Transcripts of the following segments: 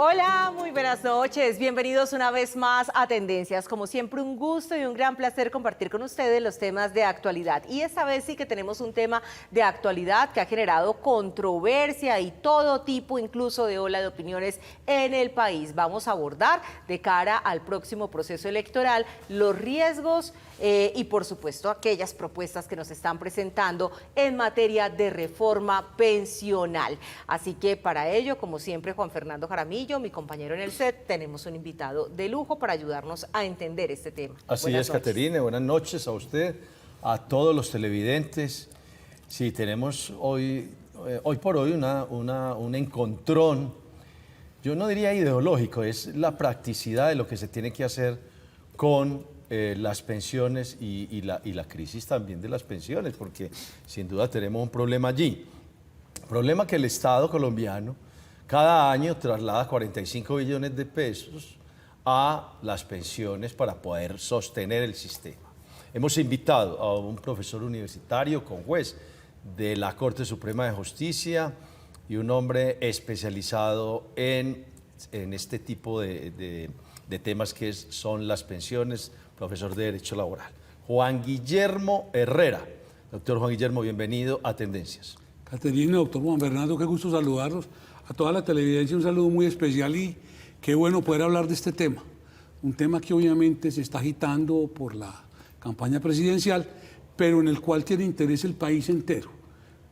Hola, muy buenas noches. Bienvenidos una vez más a Tendencias. Como siempre, un gusto y un gran placer compartir con ustedes los temas de actualidad. Y esta vez sí que tenemos un tema de actualidad que ha generado controversia y todo tipo, incluso de ola de opiniones en el país. Vamos a abordar de cara al próximo proceso electoral los riesgos y, por supuesto, aquellas propuestas que nos están presentando en materia de reforma pensional. Así que para ello, como siempre, Juan Fernando Jaramillo, mi compañero en el set, tenemos un invitado de lujo para ayudarnos a entender este tema. Así es, Caterine, buenas noches a usted, a todos los televidentes. Sí, tenemos hoy por hoy un encontrón, yo no diría ideológico, es la practicidad de lo que se tiene que hacer con las pensiones y la crisis también de las pensiones, porque sin duda tenemos un problema allí. Problema que el Estado colombiano cada año traslada 45 billones de pesos a las pensiones para poder sostener el sistema. Hemos invitado a un profesor universitario, conjuez de la Corte Suprema de Justicia y un hombre especializado en este tipo de temas que son las pensiones, profesor de Derecho Laboral, Juan Guillermo Herrera. Doctor Juan Guillermo, bienvenido a Tendencias. Caterina, doctor Juan Fernando, qué gusto saludarlos. A toda la televidencia un saludo muy especial y qué bueno poder hablar de este tema. Un tema que obviamente se está agitando por la campaña presidencial, pero en el cual tiene interés el país entero,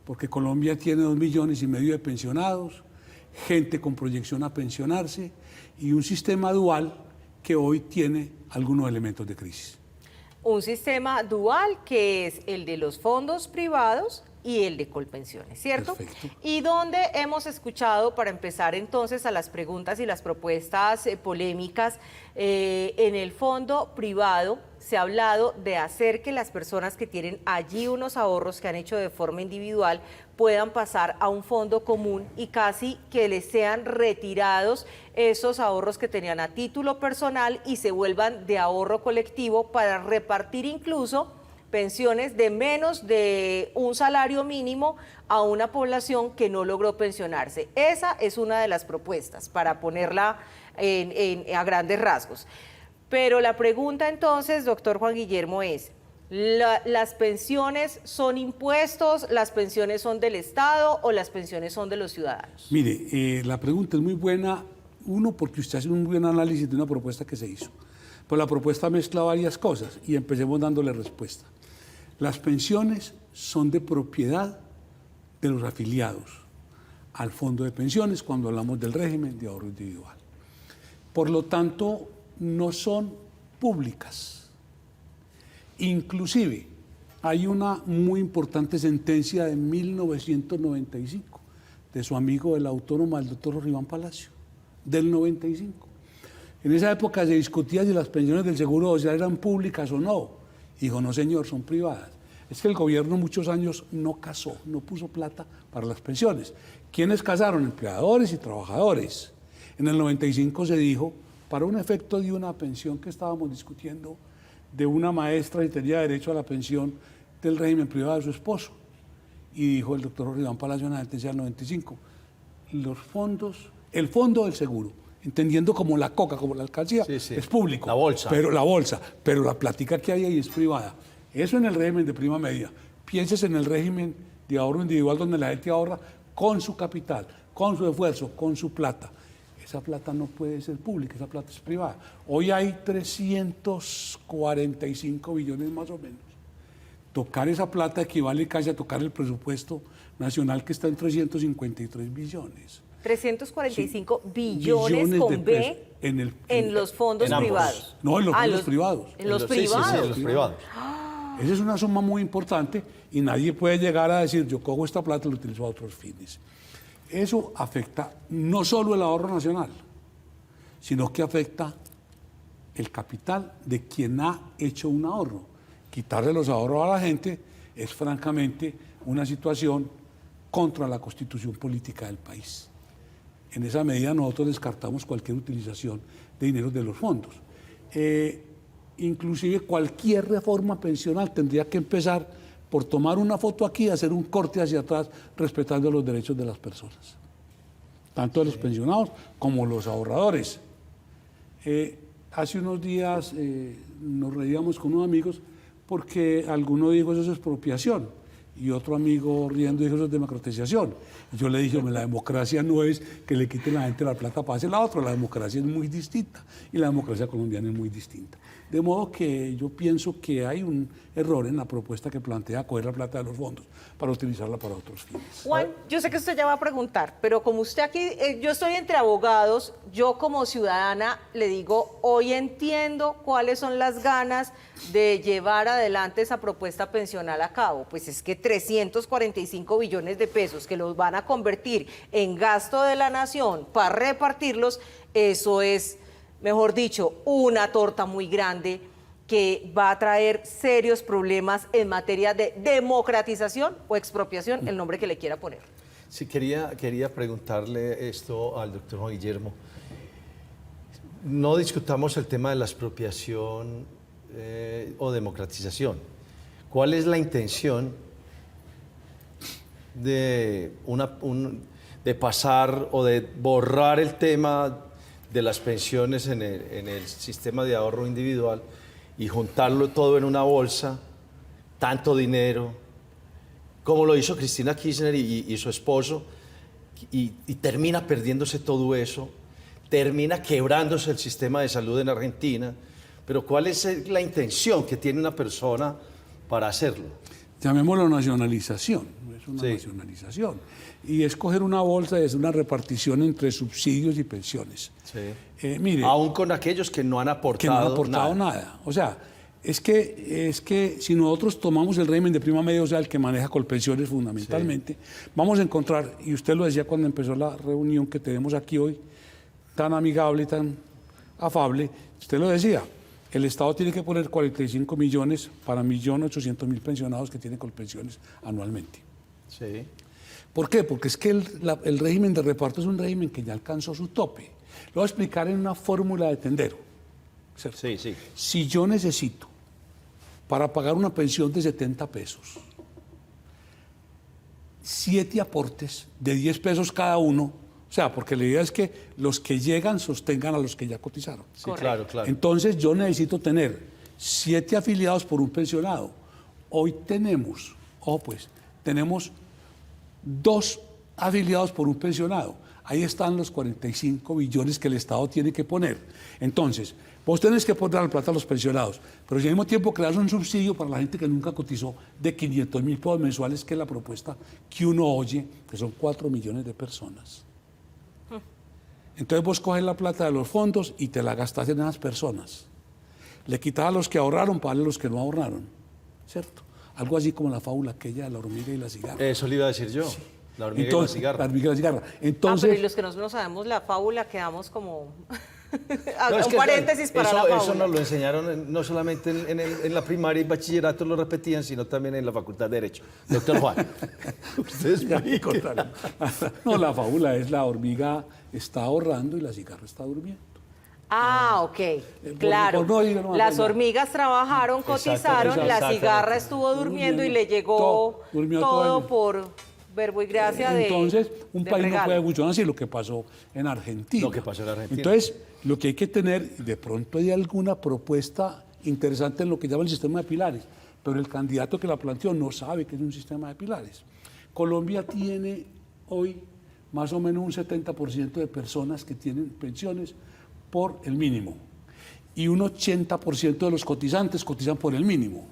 porque Colombia tiene 2,5 millones de pensionados, gente con proyección a pensionarse y un sistema dual que hoy tiene algunos elementos de crisis. Un sistema dual que es el de los fondos privados y el de Colpensiones, ¿cierto? Perfecto. Y donde hemos escuchado, para empezar entonces a las preguntas y las propuestas polémicas, en el fondo privado se ha hablado de hacer que las personas que tienen allí unos ahorros que han hecho de forma individual puedan pasar a un fondo común y casi que les sean retirados esos ahorros que tenían a título personal y se vuelvan de ahorro colectivo para repartir incluso pensiones de menos de un salario mínimo a una población que no logró pensionarse. Esa es una de las propuestas, para ponerla a grandes rasgos. Pero la pregunta entonces, doctor Juan Guillermo, es: ¿las pensiones son impuestos, las pensiones son del Estado o las pensiones son de los ciudadanos? Mire, la pregunta es muy buena, uno, porque usted hace un buen análisis de una propuesta que se hizo. Pues la propuesta mezcla varias cosas y empecemos dándole respuesta. Las pensiones son de propiedad de los afiliados al fondo de pensiones cuando hablamos del régimen de ahorro individual. Por lo tanto, no son públicas. Inclusive, hay una muy importante sentencia de 1995 de su amigo el autónomo, el doctor Riván Palacio, del 95. En esa época se discutía si las pensiones del Seguro Social eran públicas o no. Dijo, no señor, son privadas. Es que el gobierno muchos años no casó, no puso plata para las pensiones. ¿Quiénes casaron? Empleadores y trabajadores. En el 95 se dijo, para un efecto de una pensión que estábamos discutiendo, de una maestra que tenía derecho a la pensión del régimen privado de su esposo. Y dijo el doctor Riván Palacio en la sentencia del 95, los fondos, el fondo del seguro, entendiendo como la coca, como la alcancía, sí, es público. La bolsa. Pero la plática que hay ahí es privada. Eso en el régimen de prima media. Pienses en el régimen de ahorro individual donde la gente ahorra con su capital, con su esfuerzo, con su plata. Esa plata no puede ser pública, esa plata es privada. Hoy hay 345 billones más o menos. Tocar esa plata equivale casi a tocar el presupuesto nacional que está en 353 billones. 345 billones con B en los fondos privados. No, en los fondos privados. En los privados. Sí, en los privados. Esa es una suma muy importante y nadie puede llegar a decir, yo cojo esta plata y la utilizo a otros fines. Eso afecta no solo el ahorro nacional, sino que afecta el capital de quien ha hecho un ahorro. Quitarle los ahorros a la gente es francamente una situación contra la constitución política del país. En esa medida nosotros descartamos cualquier utilización de dinero de los fondos. Inclusive cualquier reforma pensional tendría que empezar por tomar una foto aquí y hacer un corte hacia atrás respetando los derechos de las personas. tanto de los pensionados como los ahorradores. Hace unos días nos reíamos con unos amigos porque alguno dijo eso es expropiación y otro amigo riendo dijo eso es democratización. Y yo le dije, la democracia no es que le quiten a la gente la plata para hacer la otra, la democracia es muy distinta y la democracia colombiana es muy distinta. De modo que yo pienso que hay un error en la propuesta que plantea coger la plata de los fondos para utilizarla para otros fines. Juan, yo sé que usted ya va a preguntar, pero como usted aquí, yo estoy entre abogados, yo como ciudadana le digo, hoy entiendo cuáles son las ganas de llevar adelante esa propuesta pensional a cabo. Pues es que 345 billones de pesos que los van a convertir en gasto de la nación para repartirlos, eso es, mejor dicho, una torta muy grande que va a traer serios problemas en materia de democratización o expropiación, el nombre que le quiera poner. Sí, quería preguntarle esto al doctor Juan Guillermo. No discutamos el tema de la expropiación o democratización. ¿Cuál es la intención de pasar o de borrar el tema de las pensiones en el sistema de ahorro individual y juntarlo todo en una bolsa, tanto dinero, como lo hizo Cristina Kirchner y su esposo, y termina perdiéndose todo eso, termina quebrándose el sistema de salud en Argentina? Pero ¿cuál es la intención que tiene una persona para hacerlo? Llamémoslo nacionalización, es una Sí. nacionalización. Y es coger una bolsa y es una repartición entre subsidios y pensiones. Sí. Mire, Aún con aquellos que no han aportado, que no han aportado nada. O sea, es que si nosotros tomamos el régimen de prima media, o sea, el que maneja Colpensiones fundamentalmente, vamos a encontrar, y usted lo decía cuando empezó la reunión que tenemos aquí hoy, tan amigable y tan afable, usted lo decía, el Estado tiene que poner 45 millones para 1.800.000 pensionados que tienen Colpensiones anualmente. Sí. ¿Por qué? Porque es que el régimen de reparto es un régimen que ya alcanzó su tope. Lo voy a explicar en una fórmula de tendero. ¿Cierto? Sí, sí. Si yo necesito para pagar una pensión de 70 pesos, 7 aportes de 10 pesos cada uno, o sea, porque la idea es que los que llegan sostengan a los que ya cotizaron. Sí, Correcto. claro, claro. Entonces yo necesito tener 7 afiliados por un pensionado. Hoy tenemos, tenemos 2 afiliados por un pensionado. Ahí están los 45 billones que el Estado tiene que poner. Entonces, vos tenés que poner la plata a los pensionados, pero si al mismo tiempo creas un subsidio para la gente que nunca cotizó de 500.000 pesos mensuales, que es la propuesta que uno oye, que son 4 millones de personas. Entonces vos coges la plata de los fondos y te la gastás en esas personas. Le quitas a los que ahorraron para darle a los que no ahorraron, ¿cierto? Algo así como la fábula aquella de la hormiga y la cigarra. Eso le iba a decir yo. Sí. La hormiga Entonces, y la cigarra. La hormiga y la cigarra. Pero Entonces, y los que no sabemos la fábula quedamos como... No, es un que paréntesis para la fábula. eso nos lo enseñaron no solamente en la primaria y bachillerato lo repetían, sino también en la Facultad de Derecho. Doctor Juan, usted ya, explique. contrario. No, la fábula es la hormiga está ahorrando y la cigarra está durmiendo. Ah, ok, claro. por no ir más Las allá. hormigas trabajaron, cotizaron, la exacto. cigarra estuvo durmiendo y le llegó Durmió todo todo. por verbo y gracia de Entonces, un de país no regalo. puede funcionar así, lo que pasó en Argentina. Lo que pasó en Argentina. Entonces, lo que hay que tener, de pronto hay alguna propuesta interesante en lo que llama el sistema de pilares, pero el candidato que la planteó no sabe que es un sistema de pilares. Colombia tiene hoy más o menos un 70% de personas que tienen pensiones por el mínimo y un 80% de los cotizantes cotizan por el mínimo.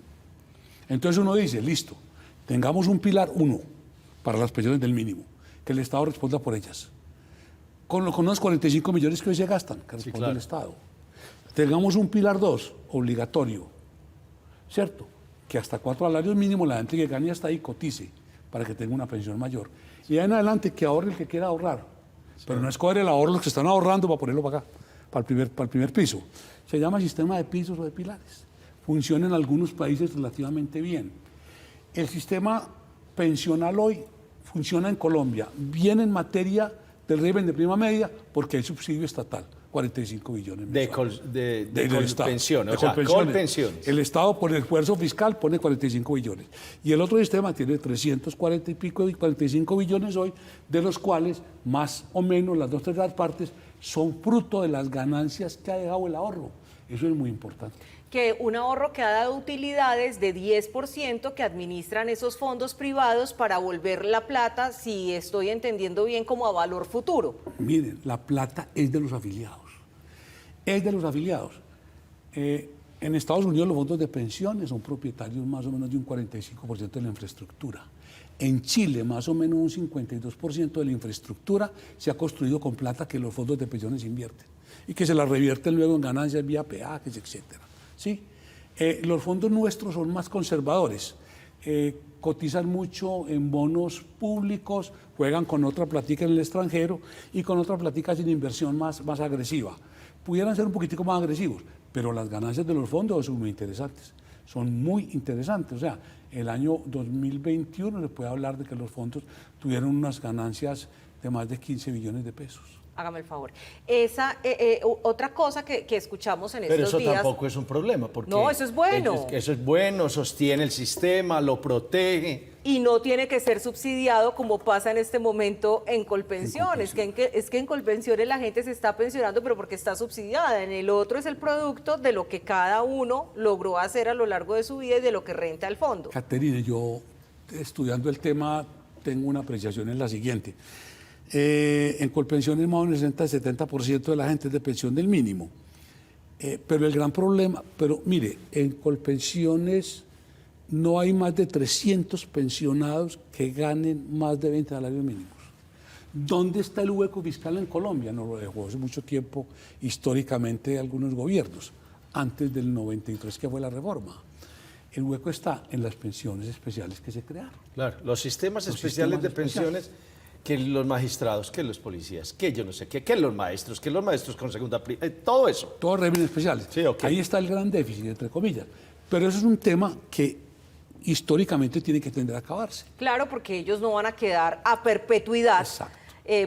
Entonces uno dice, listo, tengamos un pilar 1 para las pensiones del mínimo, que el Estado responda por ellas. Con los 45 millones que hoy se gastan, que responde claro. el Estado. Tengamos un pilar 2, obligatorio, ¿cierto? Que hasta 4 salarios mínimos la gente que gane hasta ahí cotice para que tenga una pensión mayor. Y de ahí en adelante que ahorre el que quiera ahorrar. Pero no es coger el ahorro los que están ahorrando para ponerlo para acá, para el primer piso. Se llama sistema de pisos o de pilares. Funciona en algunos países relativamente bien. El sistema pensional hoy funciona en Colombia bien en materia del régimen de prima media porque hay subsidio estatal, 45 billones De mensuales. de Del Estado, Colpensiones, de o sea, Colpensiones. Colpensiones. El Estado, por el esfuerzo fiscal, pone 45 billones. Y el otro sistema tiene 340 y pico, 45 billones hoy, de los cuales más o menos las 2/3 partes son fruto de las ganancias que ha dejado el ahorro. Eso es muy importante. Que un ahorro que ha dado utilidades de 10% que administran esos fondos privados para volver la plata, si estoy entendiendo bien, como a valor futuro. Miren, la plata es de los afiliados. Es de los afiliados. En Estados Unidos los fondos de pensiones son propietarios más o menos de un 45% de la infraestructura. En Chile, más o menos un 52% de la infraestructura se ha construido con plata que los fondos de pensiones invierten y que se la revierten luego en ganancias vía peajes, etcétera. ¿Sí? Los fondos nuestros son más conservadores, cotizan mucho en bonos públicos, juegan con otra platica en el extranjero y con otra platica sin inversión más agresiva. Pudieran ser un poquitico más agresivos, pero las ganancias de los fondos son muy interesantes. Son muy interesantes. O sea, el año 2021 se puede hablar de que los fondos tuvieron unas ganancias de más de 15 billones de pesos. Hágame el favor. Otra cosa que escuchamos en Pero estos eso días... tampoco es un problema, porque No, eso es bueno. Eso es bueno, sostiene el sistema, lo protege. Y no tiene que ser subsidiado como pasa en este momento en Colpensiones. Es que en Colpensiones la gente se está pensionando, pero porque está subsidiada. En el otro es el producto de lo que cada uno logró hacer a lo largo de su vida y de lo que renta el fondo. Caterine, yo estudiando el tema tengo una apreciación en la siguiente. En Colpensiones más o menos el 60-70% de la gente es de pensión del mínimo. Pero el gran problema, pero mire, en Colpensiones no hay más de 300 pensionados que ganen más de 20 salarios mínimos. ¿Dónde está el hueco fiscal en Colombia? Nos lo dejó hace mucho tiempo históricamente algunos gobiernos, antes del 93 que fue la reforma. El hueco está en las pensiones especiales que se crearon. Claro, los sistemas especiales de pensiones, que los magistrados, que los policías, que yo no sé qué, que los maestros con segunda, todo eso. Todos régimenes especiales. Sí, ok. Ahí está el gran déficit, entre comillas. Pero eso es un tema que históricamente tiene que tender a acabarse. Claro, porque ellos no van a quedar a perpetuidad. Exacto.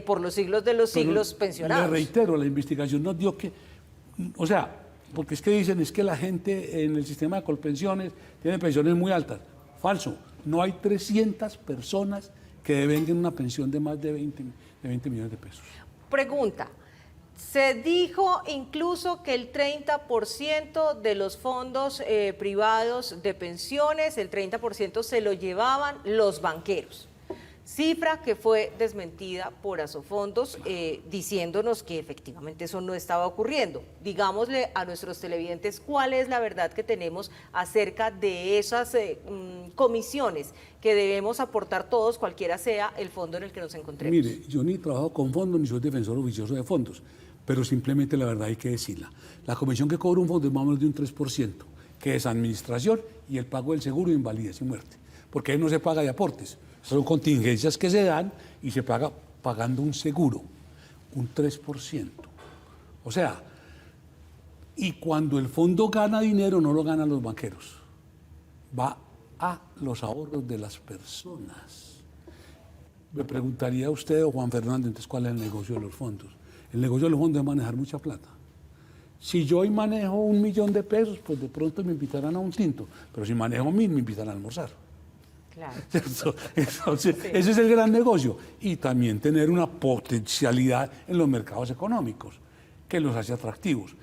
Por los siglos de los siglos pensionados. Le reitero, la investigación nos dio que, o sea, porque es que dicen, es que la gente en el sistema de Colpensiones tiene pensiones muy altas. Falso. No hay 300 personas que devengan una pensión de más de 20 millones de pesos. Pregunta, se dijo incluso que el 30% de los fondos privados de pensiones, el 30% se lo llevaban los banqueros. Cifra que fue desmentida por Asofondos, diciéndonos que efectivamente eso no estaba ocurriendo. Digámosle a nuestros televidentes cuál es la verdad que tenemos acerca de esas comisiones que debemos aportar todos, cualquiera sea el fondo en el que nos encontremos. Mire, yo ni trabajo con fondos, ni soy defensor oficioso de fondos, pero simplemente la verdad hay que decirla. La comisión que cobra un fondo es más o menos de un 3%, que es administración y el pago del seguro de invalidez y muerte, porque ahí no se paga de aportes. Son contingencias que se dan y se paga pagando un seguro, un 3%. O sea, y cuando el fondo gana dinero no lo ganan los banqueros, va a los ahorros de las personas. Me preguntaría usted o Juan Fernando, entonces, ¿cuál es el negocio de los fondos? El negocio de los fondos es manejar mucha plata. Si yo hoy manejo 1 millón de pesos, pues de pronto me invitarán a un tinto, pero si manejo 1000, me invitarán a almorzar. Claro. Entonces, sí. Ese es el gran negocio. Y también tener una potencialidad en los mercados económicos que los hace atractivos.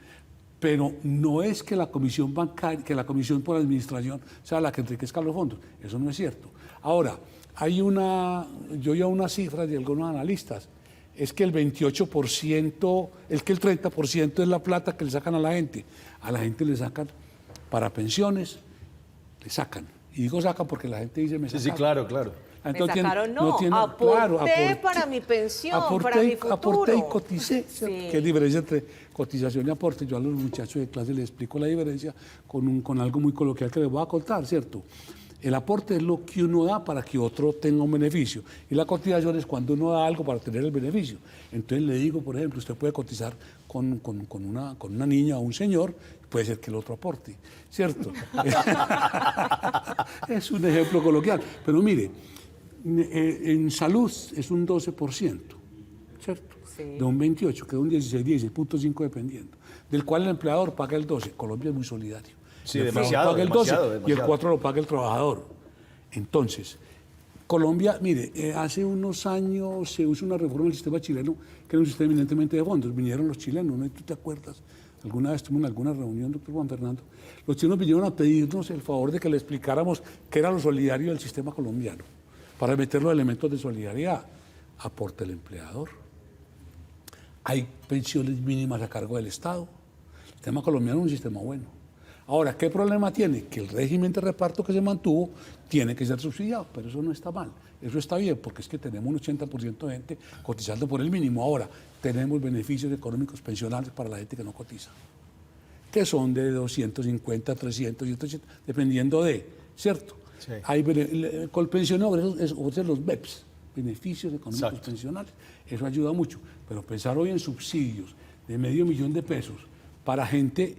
Pero no es que la comisión bancaria, que la comisión por administración sea la que enriquezca los fondos. Eso no es cierto. Ahora, yo oí unas cifras de algunos analistas. Es que el 28%, es que el 30% es la plata que le sacan a la gente. A la gente le sacan para pensiones, le sacan. Y digo sacan porque la gente dice me sacan. Sí, claro, claro. Entonces, me sacaron, aporté para mi pensión, para mi futuro. Aporté y coticé. Sí. ¿Qué diferencia entre cotización y aporte? Yo a los muchachos de clase les explico la diferencia con algo muy coloquial que les voy a contar, ¿cierto? El aporte es lo que uno da para que otro tenga un beneficio. Y la cotización es cuando uno da algo para tener el beneficio. Entonces le digo, por ejemplo, usted puede cotizar con una niña o un señor, puede ser que el otro aporte, ¿cierto? Es un ejemplo coloquial. Pero mire, en salud es un 12%, ¿cierto? Sí. de un 28, queda un 16, 16.5 dependiendo, del cual el empleador paga el 12. Colombia es muy solidario. Sí, el empleador demasiado, paga el 12 demasiado, y el demasiado. 4 lo paga el trabajador. Entonces, Colombia, mire, hace unos años se hizo una reforma del sistema chileno, que era un sistema eminentemente de fondos. Vinieron los chilenos, ¿no? ¿Tú te acuerdas? Alguna vez estuvimos en alguna reunión, doctor Juan Fernando. Los chilenos vinieron a pedirnos el favor de que le explicáramos qué era lo solidario del sistema colombiano, para meter los elementos de solidaridad. Aporta el empleador. Hay pensiones mínimas a cargo del Estado. El sistema colombiano es un sistema bueno. Ahora, ¿qué problema tiene? Que el régimen de reparto que se mantuvo tiene que ser subsidiado, pero eso no está mal, eso está bien, porque es que tenemos un 80% de gente cotizando por el mínimo. Ahora, tenemos beneficios económicos pensionales para la gente que no cotiza, que son de 250, 300, 180, dependiendo de, ¿cierto? Sí. Colpensión ofrece los BEPS, beneficios económicos Exacto. pensionales, eso ayuda mucho, pero pensar hoy en subsidios de $500,000 para gente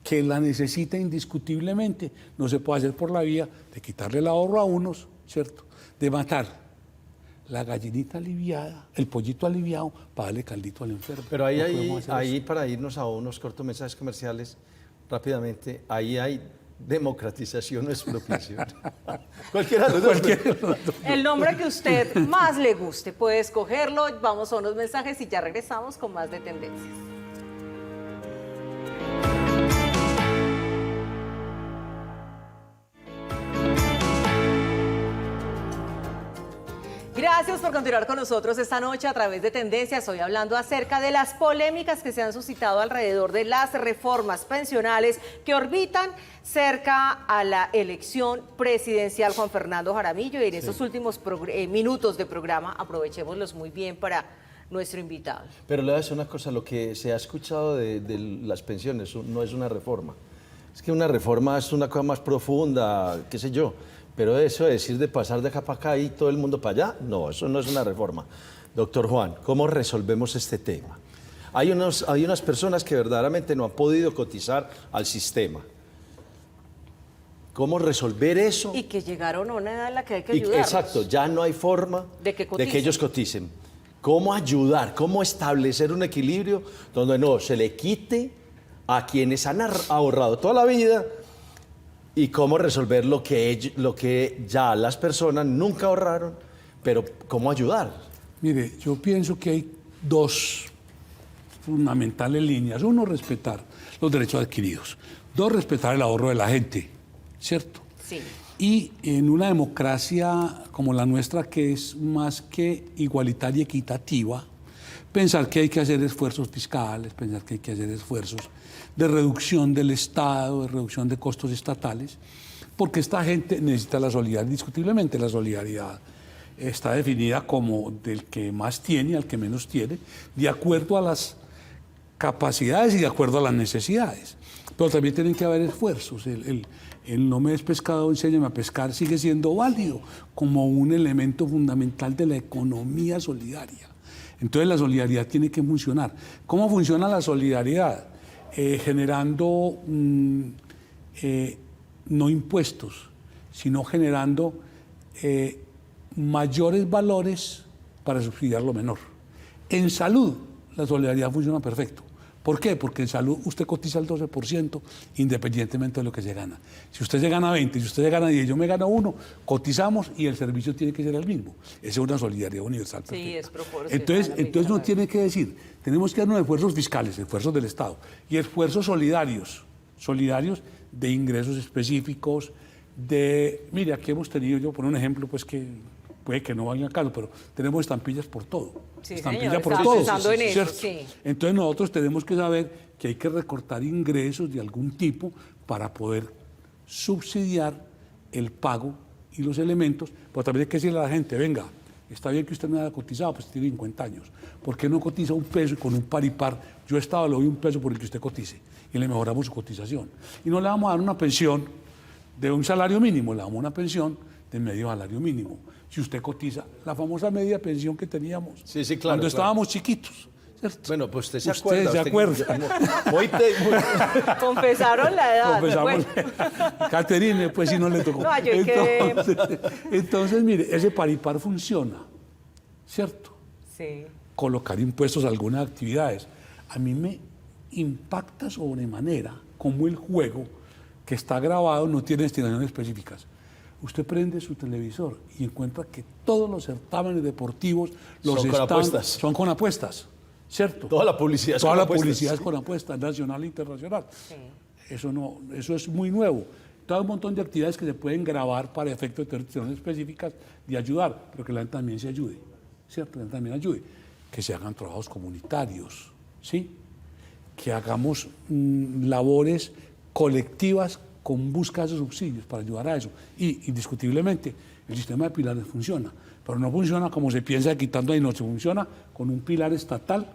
que la necesita indiscutiblemente, no se puede hacer por la vía de quitarle el ahorro a unos, ¿cierto? De matar la gallinita aliviada, el pollito aliviado, para darle caldito al enfermo. Pero No podemos hacer ahí eso. para irnos a unos cortos mensajes comerciales, rápidamente, ahí hay democratización o expropiación. Cualquiera de los dos. El nombre que usted más le guste, puede escogerlo. Vamos a unos mensajes y ya regresamos con más de Tendencias. Gracias por continuar con nosotros esta noche a través de Tendencias. Hoy hablando acerca de las polémicas que se han suscitado alrededor de las reformas pensionales que orbitan cerca a la elección presidencial. Juan Fernando Jaramillo, y en estos últimos minutos de programa aprovechémoslos muy bien para nuestro invitado. Pero le voy a decir una cosa, lo que se ha escuchado de las pensiones no es una reforma. Es que una reforma es una cosa más profunda, qué sé yo. Pero eso de decir de pasar de acá para acá y todo el mundo para allá, no, eso no es una reforma. Doctor Juan, ¿cómo resolvemos este tema? Hay unas personas que verdaderamente no han podido cotizar al sistema. ¿Cómo resolver eso? Y que llegaron a una edad en la que hay que ayudarlos. Exacto, ya no hay forma de que ellos coticen. ¿Cómo ayudar? ¿Cómo establecer un equilibrio donde no se le quite a quienes han ahorrado toda la vida? Y cómo resolver lo que ya las personas nunca ahorraron, pero cómo ayudar. Mire, yo pienso que hay dos fundamentales líneas. Uno, respetar los derechos adquiridos. Dos, respetar el ahorro de la gente, ¿cierto? Sí. Y en una democracia como la nuestra, que es más que igualitaria y equitativa, pensar que hay que hacer esfuerzos fiscales, pensar que hay que hacer esfuerzos de reducción del Estado, de reducción de costos estatales, porque esta gente necesita la solidaridad. Indiscutiblemente la solidaridad está definida como del que más tiene al que menos tiene, de acuerdo a las capacidades y de acuerdo a las necesidades. Pero también tienen que haber esfuerzos. El no me des pescado, enséñame a pescar sigue siendo válido como un elemento fundamental de la economía solidaria. Entonces la solidaridad tiene que funcionar. ¿Cómo funciona la solidaridad? Generando no impuestos, sino generando mayores valores para subsidiar lo menor. En salud, la solidaridad funciona perfecto. ¿Por qué? Porque en salud usted cotiza el 12% independientemente de lo que se gana. Si usted se gana 20, si usted se gana 10, yo me gano 1, cotizamos y el servicio tiene que ser el mismo. Esa es una solidaridad universal perfecta. Sí, es proporcional. Entonces uno tiene que decir, tenemos que darnos esfuerzos fiscales, esfuerzos del Estado, y esfuerzos solidarios de ingresos específicos, mire, aquí hemos tenido, yo por un ejemplo, pues que puede que no vaya al caso, pero tenemos estampillas por todo. Sí, estampilla señor, por estaba todo. pensando en eso, ¿cierto? sí. Entonces nosotros tenemos que saber que hay que recortar ingresos de algún tipo para poder subsidiar el pago y los elementos, pero también hay que decirle a la gente, venga, está bien que usted me haya cotizado, pues tiene 50 años. ¿Por qué no cotiza un peso y con un par y par? Yo le doy un peso por el que usted cotice y le mejoramos su cotización. Y no le vamos a dar una pensión de un salario mínimo, le damos una pensión de medio salario mínimo. Si usted cotiza, la famosa media pensión que teníamos Sí, claro, cuando claro. estábamos chiquitos. ¿Cierto? Bueno, pues usted se Usted acuerda. se acuerda. Confesaron la edad. Confesamos. Bueno. Caterine, pues si no le tocó. No, yo Entonces, mire, ese par y par funciona, ¿cierto? Sí. colocar impuestos a algunas actividades. A mí me impacta sobremanera cómo el juego que está grabado no tiene destinaciones específicas. Usted prende su televisor y encuentra que todos los certámenes deportivos son con apuestas, ¿cierto? Toda la publicidad es Toda con la apuestas. publicidad es con apuestas, nacional e internacional. Sí. Eso es muy nuevo. Todo un montón de actividades que se pueden grabar para efectos de destinaciones específicas de ayudar, pero que la gente también se ayude, ¿cierto? Que la gente también ayude. Que se hagan trabajos comunitarios, ¿sí? Que hagamos labores colectivas con busca de esos subsidios para ayudar a eso. Y indiscutiblemente el sistema de pilares funciona, pero no funciona como se piensa quitando ahí, no, se funciona con un pilar estatal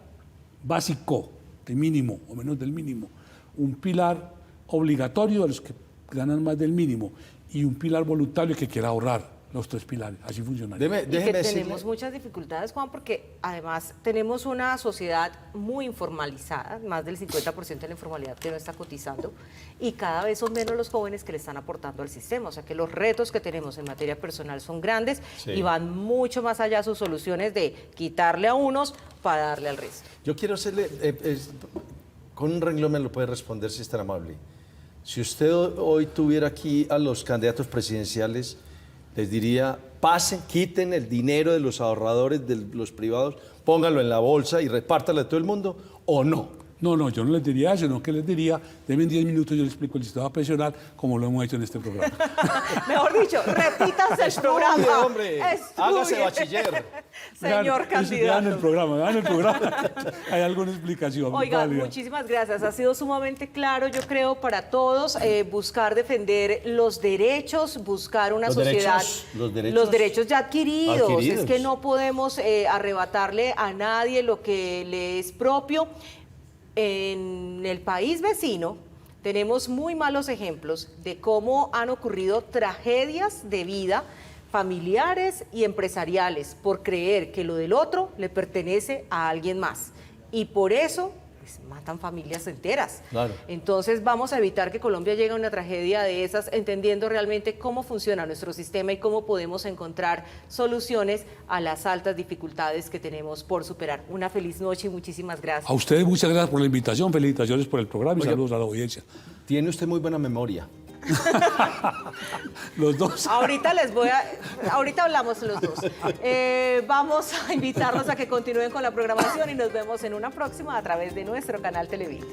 básico, de mínimo o menos del mínimo, un pilar obligatorio a los que ganan más del mínimo y un pilar voluntario que quiera ahorrar. Los 3 pilares, así funcionaría. Y que tenemos muchas dificultades, Juan, porque además tenemos una sociedad muy informalizada, más del 50% de la informalidad que no está cotizando, y cada vez son menos los jóvenes que le están aportando al sistema. O sea que los retos que tenemos en materia personal son grandes y van mucho más allá sus soluciones de quitarle a unos para darle al resto. Yo quiero hacerle, con un renglón me lo puede responder si es tan amable. Si usted hoy tuviera aquí a los candidatos presidenciales, les diría, pasen, quiten el dinero de los ahorradores, de los privados, pónganlo en la bolsa y repártalo a todo el mundo, ¿o no? No, yo no les diría eso, sino que les diría, denme 10 minutos, yo les explico el sistema pensional como lo hemos hecho en este programa. Mejor dicho, repítanse el programa. Hombre, hágase bachiller. Señor candidato. Vean el programa. Hay alguna explicación. Oiga, válida. muchísimas gracias. Ha sido sumamente claro, yo creo, para todos, buscar defender los derechos, buscar una sociedad... Los derechos ya adquiridos. Es que no podemos arrebatarle a nadie lo que le es propio. En el país vecino tenemos muy malos ejemplos de cómo han ocurrido tragedias de vida familiares y empresariales por creer que lo del otro le pertenece a alguien más. Y por eso pues, matan familias enteras. Claro. Entonces vamos a evitar que Colombia llegue a una tragedia de esas, entendiendo realmente cómo funciona nuestro sistema y cómo podemos encontrar soluciones a las altas dificultades que tenemos por superar. Una feliz noche y muchísimas gracias. A ustedes muchas gracias por la invitación, felicitaciones por el programa y saludos a la audiencia. Tiene usted muy buena memoria. Los dos. Ahorita hablamos los dos. Vamos a invitarlos a que continúen con la programación y nos vemos en una próxima a través de nuestro canal Televid.